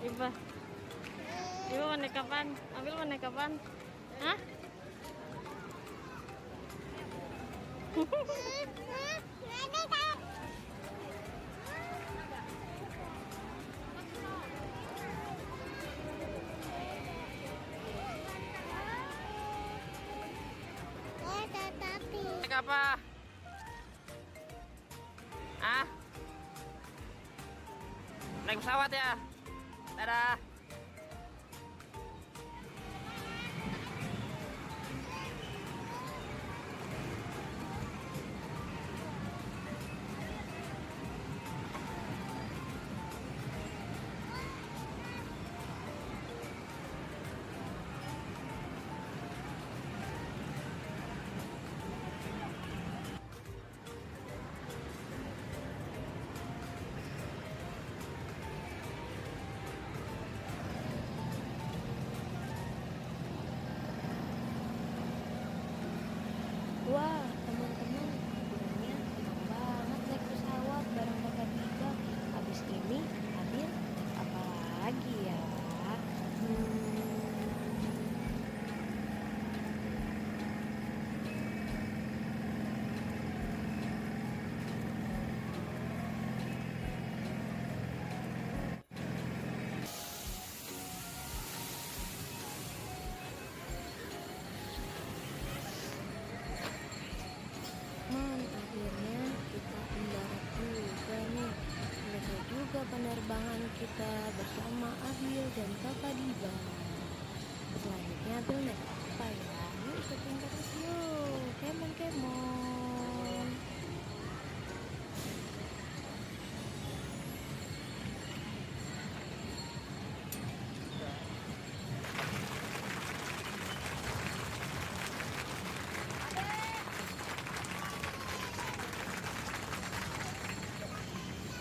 Iba. Iba mau naik kapan? Ambil mau naik kapan? Hah? Naik apa? Ah? Naik pesawat ya? Dadah. Wah, teman-teman, liburannya senang banget naik pesawat bareng kakak Tiga. Habis ini, Adil naik apa lagi ya? Akhirnya kita mendarat juga nih. Selesai juga penerbangan kita bersama Abil dan kakak Diba. Selanjutnya Abil naik apa ya? Yuk ikutin terus yuk. Kemon.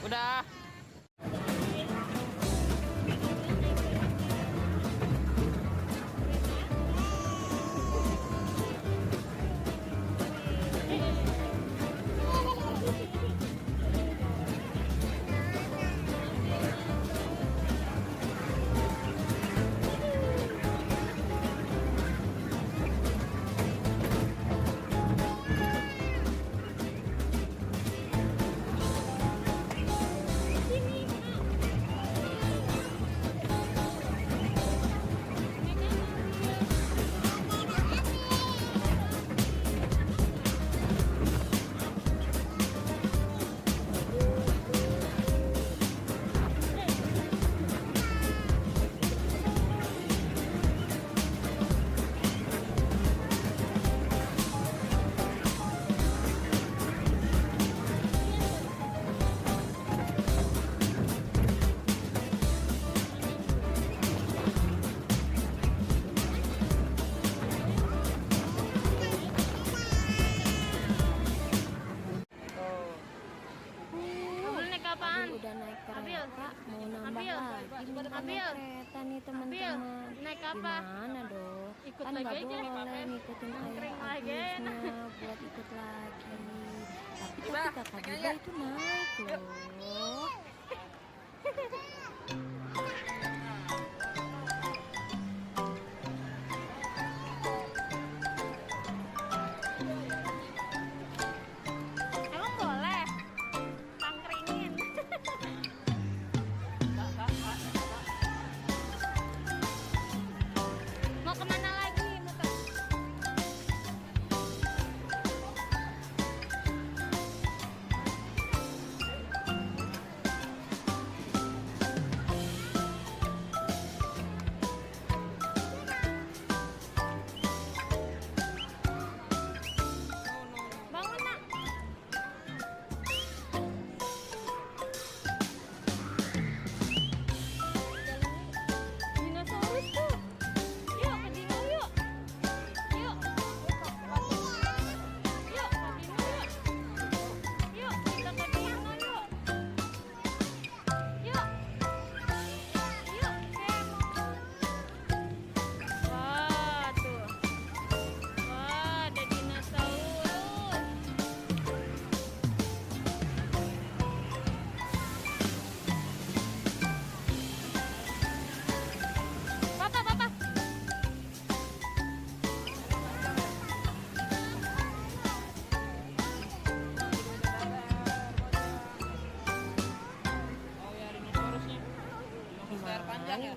Udah. Abil udah naik kereta, mau nambah lagi naik kereta nih teman-teman. Naik apa? Gimana dong? Ikut Kan lagi nggak aja. boleh ngikutin ayah Agusnya buat ikut lagi. Tapi kakak Diba itu naik loh. Emang boleh? Tangkringin. Mau kemana lagi?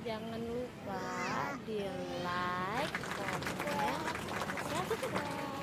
jangan lupa di like, komen, subscribe.